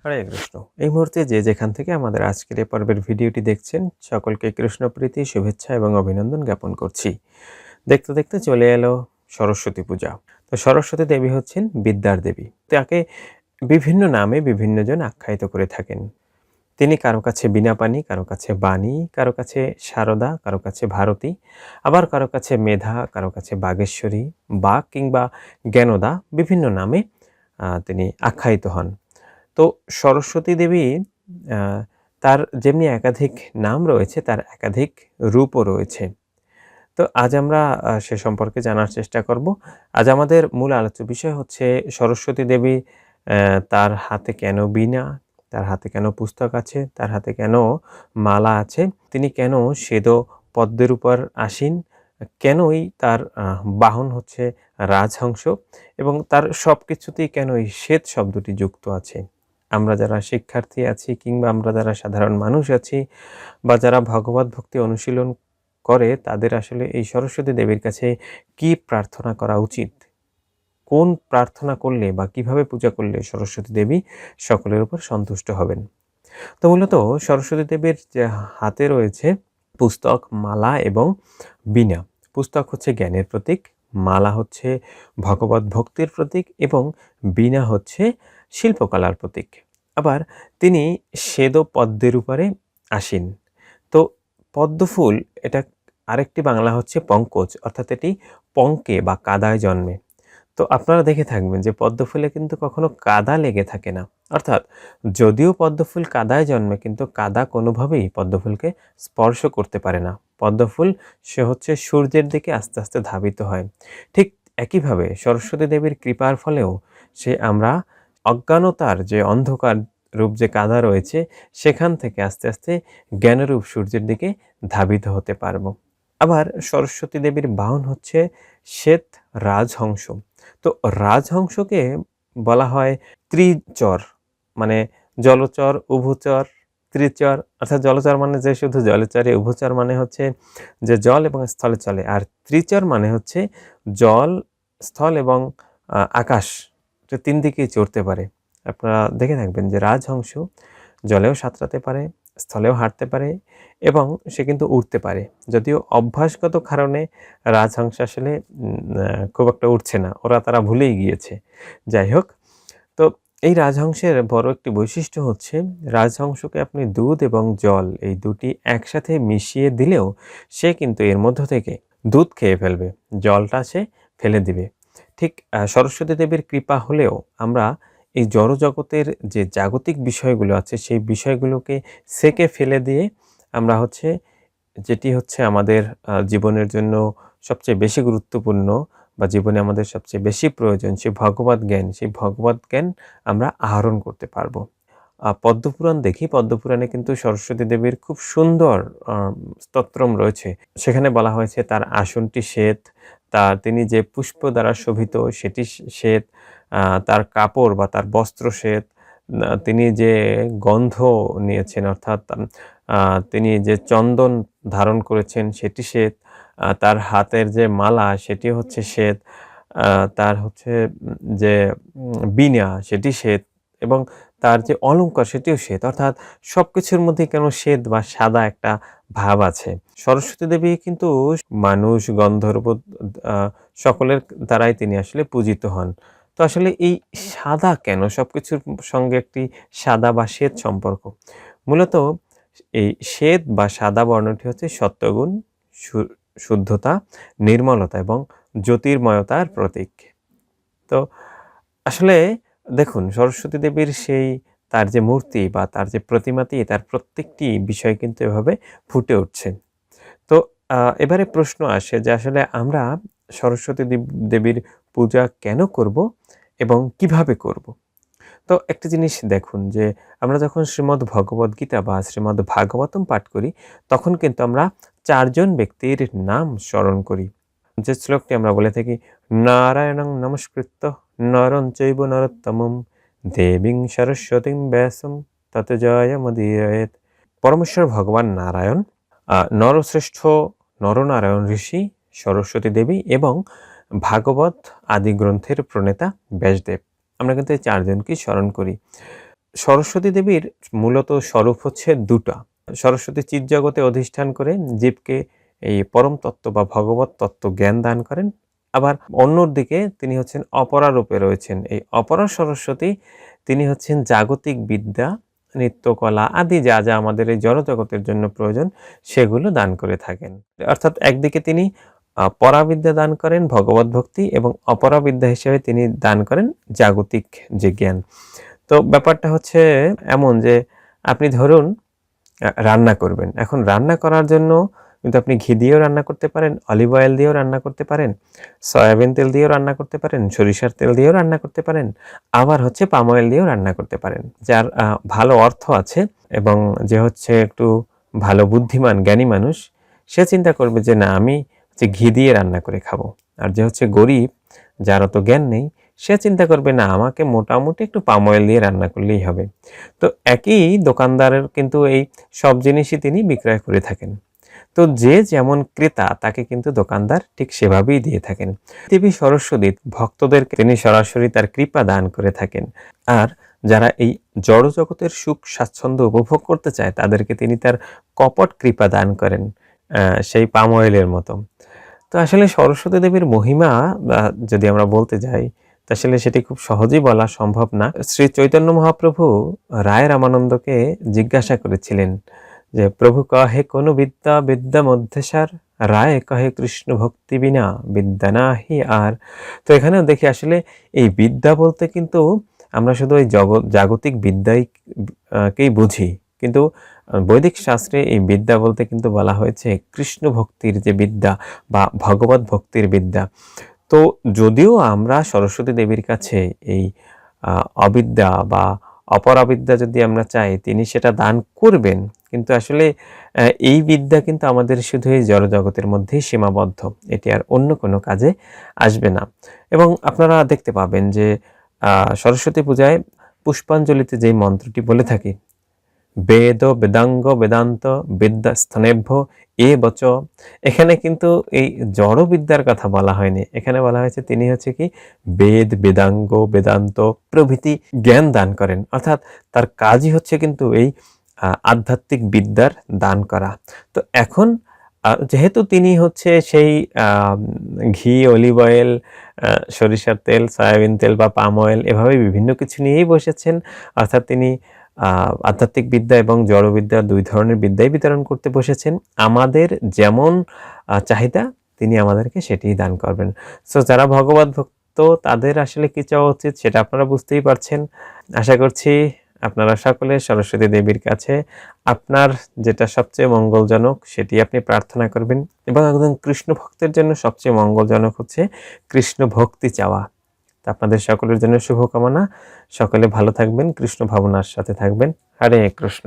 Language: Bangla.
হরে কৃষ্ণ। এই মুহূর্তে যে যেখান থেকে আমাদের আজকের এই পর্বের ভিডিওটি দেখছেন, সকলকে কৃষ্ণপ্রীতি, শুভেচ্ছা এবং অভিনন্দন জ্ঞাপন করছি। দেখতে দেখতে চলে এলো সরস্বতী পূজা। তো সরস্বতী দেবী হচ্ছেন বিদ্যার দেবী। তাকে বিভিন্ন নামে বিভিন্ন জন আখ্যায়িত করে থাকেন। তিনি কারো কাছে বীণাপাণি, কারো কাছে বাণী, কারো কাছে শারদা, কারো কাছে ভারতী, আবার কারো কাছে মেধা, কারো কাছে বাগেশ্বরী, বাক কিংবা জ্ঞানদা, বিভিন্ন নামে তিনি আখ্যায়িত হন। তো সরস্বতী দেবী আহ, তার যেমনি একাধিক নাম রয়েছে, তার একাধিক রূপও রয়েছে। তো আজ আমরা সে সম্পর্কে জানার চেষ্টা করব। আজ আমাদের মূল আলোচ্য বিষয় হচ্ছে সরস্বতী দেবী, তার হাতে কেন বীণা, তার হাতে কেন পুস্তক আছে, তার হাতে কেন মালা আছে, তিনি কেন শ্বেত পদ্মের উপর আসীন, কেনই তার বাহন হচ্ছে রাজহংস, এবং তার সব কিছুতেই কেন এই শ্বেত শব্দটি যুক্ত আছে। আমরা যারা শিক্ষার্থী আছি কিংবা আমরা যারা সাধারণ মানুষ আছি বা যারা ভগবত ভক্তি অনুশীলন করে, তাদের আসলে এই সরস্বতী দেবীর কাছে কি প্রার্থনা করা উচিত, কোন প্রার্থনা করলে বা কিভাবে পূজা করলে সরস্বতী দেবী সকলের উপর সন্তুষ্ট হবেন। তো মূলত সরস্বতী দেবীর যে হাতে রয়েছে পুস্তক, মালা এবং বীণা। পুস্তক হচ্ছে জ্ঞানের প্রতীক, মালা হচ্ছে ভগবত ভক্তির প্রতীক এবং বীণা হচ্ছে শিল্পকলার প্রতীক। আবার তিনি শ্বেত পদ্মের উপরে আসীন। তো পদ্মফুল, এটা আরেকটি বাংলা হচ্ছে পঙ্কজ, অর্থাৎ এটি পঙ্কে বা কাদায় জন্মে। তো আপনারা দেখে থাকবেন যে পদ্মফুলে কিন্তু কখনো কাদা লেগে থাকে না। অর্থাৎ যদিও পদ্মফুল কাদায় জন্মে, কিন্তু কাদা কোনোভাবেই পদ্মফুলকে স্পর্শ করতে পারে না। পদ্মফুল সে হচ্ছে সূর্যের দিকে আস্তে আস্তে ধাবিত হয়। ঠিক একইভাবে সরস্বতী দেবীর কৃপার ফলেও আমরা অজ্ঞানতার যে অন্ধকার রূপ যে কাদা রয়েছে, সেখান থেকে আস্তে আস্তে জ্ঞানরূপ সূর্যের দিকে ধাবিত হতে পারবো। আবার সরস্বতী দেবীর বাহন হচ্ছে শ্বেত রাজহংস। তো রাজহংসকে বলা হয় ত্রিচর, মানে জলচর, উভচর, ত্রিচর। অর্থাৎ জলচর মানে যে শুধু জলে চরে, উভচর মানে হচ্ছে যে জল এবং স্থলে চলে, আর ত্রিচর মানে হচ্ছে জল, স্থল এবং আকাশ, তিন দিকেই চড়তে পারে। আপনারা দেখে থাকবেন যে রাজহংস জলেও সাঁতরাতে পারে, স্থলেও হাঁটতে পারে এবং সে কিন্তু উড়তে পারে। যদিও অভ্যাসগত কারণে রাজহংস আসলে খুব একটা উঠছে না, তারা ভুলেই গিয়েছে। যাই হোক, তো এই রাজহংসের বড় একটি বৈশিষ্ট্য হচ্ছে, রাজহংসকে আপনি দুধ এবং জল এই দুটি একসাথে মিশিয়ে দিলেও সে কিন্তু এর মধ্য থেকে দুধ খেয়ে ফেলবে, জলটা সে ফেলে দিবে। ঠিক সরস্বতী দেবীর কৃপা হলেও আমরা এই জড়জগতের যে জাগতিক বিষয়গুলো আছে, সেই বিষয়গুলোকে সেকে ফেলে দিয়ে আমরা যেটি হচ্ছে আমাদের জীবনের জন্য সবচেয়ে বেশি গুরুত্বপূর্ণ বা জীবনে আমাদের সবচেয়ে বেশি প্রয়োজন, সেই ভগবত জ্ঞান আমরা আহরণ করতে পারবো। পদ্মপুরাণ দেখি, পদ্মপুরাণে কিন্তু সরস্বতী দেবীর খুব সুন্দর স্তোত্রম রয়েছে। সেখানে বলা হয়েছে তার আসনটি শ্বেত, তিনি যে পুষ্প দ্বারা শোভিত সেটি শ্বেত, তার কাপড় বা তার বস্ত্র শ্বেত, তিনি যে গন্ধ নিয়েছেন, অর্থাৎ তিনি যে চন্দন ধারণ করেছেন সেটি শ্বেত, তার হাতের যে মালা সেটি হচ্ছে শ্বেত, তার যে বীণা সেটি শ্বেত, এবং তার যে অলংকার সেটিও শ্বেত। অর্থাৎ সবকিছুর মধ্যে কেন শ্বেত বা সাদা একটা ভাব আছে। সরস্বতী দেবী কিন্তু মানুষ, গন্ধর্ব, সকলের দ্বারাই তিনি আসলে পূজিত হন। তো আসলে এই সাদা কেন, সবকিছুর সঙ্গে একটি সাদা বা শ্বেত সম্পর্ক। মূলত এই শ্বেত বা সাদা বর্ণটি হচ্ছে সত্ত্বগুণ, শুদ্ধতা, নির্মলতা এবং জ্যোতির্ময়তার প্রতীক। তো আসলে দেখুন, সরস্বতী দেবীর তার যে মূর্তি বা তার যে প্রতিমাটি, তার প্রত্যেকটি বিষয় কিন্তু এভাবে ফুটে উঠছে। তো এবারে প্রশ্ন আসে যে আসলে আমরা সরস্বতী দেবীর পূজা কেন করব এবং কিভাবে করব। তো একটা জিনিস দেখুন, যে আমরা যখন শ্রীমদ্ ভগবদ গীতা বা শ্রীমদ্ ভাগবতম পাঠ করি, তখন কিন্তু আমরা 4 জন ব্যক্তির নাম স্মরণ করি। যে শ্লোকটি আমরা বলে থাকি, নারায়ণং নমস্কৃত্য নরং চৈব নরোত্তমম দেবীং সরস্বতীং ব্যাসং তত জয়মুদীরয়েৎ। পরমেশ্বর ভগবান নারায়ণ, নরশ্রেষ্ঠ নরনারায়ণ ঋষি সরস্বতী দেবী এবং ভাগবত আদি গ্রন্থের প্রণেতা ব্যাসদেব। আমরা কিন্তু এই 4 জনকেই স্মরণ করি। সরস্বতী দেবীর মূলত স্বরূপ হচ্ছে দুটা। সরস্বতী চিৎ জগতে অধিষ্ঠান করে জীবকে এই পরম তত্ত্ব বা ভগবত তত্ত্ব জ্ঞান দান করেন। আবার অন্যদিকে তিনি হচ্ছেন অপরা রূপে রয়েছেন। এই অপরা সরস্বতী তিনি হচ্ছেন জাগতিক বিদ্যা, নৃত্যকলা আদি যা যা আমাদের এই জড়জগতের জন্য প্রয়োজন সেগুলো দান করে থাকেন। অর্থাৎ একদিকে তিনি পরাবিদ্যা দান করেন ভগবত ভক্তি, এবং অপরাবিদ্যা হিসেবে তিনি দান করেন জাগতিক যে জ্ঞান। তো ব্যাপারটা হচ্ছে এমন যে আপনি ধরুন রান্না করবেন। এখন রান্না করার জন্য কিন্তু আপনি ঘি দিয়েও রান্না করতে পারেন, অলিভ অয়েল দিয়েও রান্না করতে পারেন, সয়াবিন তেল দিয়েও রান্না করতে পারেন, সরিষার তেল দিয়েও রান্না করতে পারেন, আবার হচ্ছে পাম অয়েল দিয়েও রান্না করতে পারেন। যার ভালো অর্থ আছে এবং যে হচ্ছে একটু ভালো বুদ্ধিমান জ্ঞানী মানুষ, সে চিন্তা করবে যে না আমি হচ্ছে ঘি দিয়ে রান্না করে খাবো। আর যে হচ্ছে গরিব, যার অত জ্ঞান নেই, সে চিন্তা করবে না আমাকে মোটামুটি একটু পাম অয়েল দিয়ে রান্না করলেই হবে। তো একই দোকানদারের কিন্তু এই সব জিনিসই তিনি বিক্রয় করে থাকেন। তো যে যেমন ক্রেতা তাকে কিন্তু দোকানদার ঠিক সেভাবেই দিয়ে থাকেন। দেবী সরস্বতী ভক্তদেরকে তিনি সরাসরি তার কৃপা দান করে থাকেন। আর যারা এই জড় জগতের সুখ স্বাচ্ছন্দ্য উপভোগ করতে চায় তাদেরকে তিনি তার কপট কৃপা দান করেন, সেই পাম অয়েলের মতো। তো আসলে সরস্বতী দেবীর মহিমা যদি আমরা বলতে যাই, আসলে সেটি খুব সহজেই বলা সম্ভব না। শ্রী চৈতন্য মহাপ্রভু রায় রামানন্দকে জিজ্ঞাসা করেছিলেন যে প্রভু কহে কোন বিদ্যা বিদ্যা মধ্যেসার, রায় কহে কৃষ্ণ ভক্তি বিনা বিদ্যা নাহি আর। তো এখানেও দেখি আসলে এই বিদ্যা বলতে কিন্তু আমরা শুধু এই জাগতিক বিদ্যাই কেই বুঝি, কিন্তু বৈদিক শাস্ত্রে এই বিদ্যা বলতে কিন্তু বলা হয়েছে কৃষ্ণ ভক্তির যে বিদ্যা বা ভগবত ভক্তির বিদ্যা। তো যদিও আমরা সরস্বতী দেবীর কাছে এই অবিদ্যা বা অপরাবিদ্যা যদি আমরা চাই তিনি সেটা দান করবেন, কিন্তু আসলে এই বিদ্যা কিন্তু আমাদের শুধু এই জড়জগতের মধ্যেই সীমাবদ্ধ, এটি আর অন্য কোনো কাজে আসবে না। এবং আপনারা দেখতে পাবেন যে সরস্বতী পূজায় পুষ্পাঞ্জলিতে যেই মন্ত্রটি বলে থাকি, বেদ বেদাঙ্গ বেদান্ত বিদ্যা স্তনেভ্য এ বচ, এখানে কিন্তু এই জড় বিদ্যার কথা বলা হয়নি। এখানে বলা হয়েছে তিনি হচ্ছে কি বেদ বেদাঙ্গ বেদান্ত প্রভৃতি জ্ঞান দান করেন, অর্থাৎ তার কাজই হচ্ছে কিন্তু এই আধ্যাত্মিক বিদ্যার দান করা। তো এখন যেহেতু তিনি হচ্ছে সেই ঘি, অলিভ অয়েল, সরিষার তেল, সয়াবিন তেল বা পাম অয়েল এভাবে বিভিন্ন কিছু নিয়েই বসেছেন, অর্থাৎ তিনি আধ্যাত্মিক বিদ্যা এবং জড়বিদ্যা দুই ধরনের বিদ্যাই বিতরণ করতে বসেছেন। আমাদের যেমন চাহিদা তিনি আমাদেরকে সেটিই দান করবেন। সো যারা ভগবত ভক্ত তাদের আসলে কি চাওয়া উচিত সেটা আপনারা বুঝতেই পারছেন। আশা করছি আপনারা সকলে সরস্বতী দেবীর কাছে আপনার যেটা সবচেয়ে মঙ্গলজনক সেটি আপনি প্রার্থনা করবেন, এবং একজন কৃষ্ণ ভক্তের জন্য সবচেয়ে মঙ্গলজনক হচ্ছে কৃষ্ণ ভক্তি চাওয়া। আপনাদের সকলের জন্য শুভকামনা। সকলে ভালো থাকবেন, কৃষ্ণ ভাবনার সাথে থাকবেন। হরে কৃষ্ণ।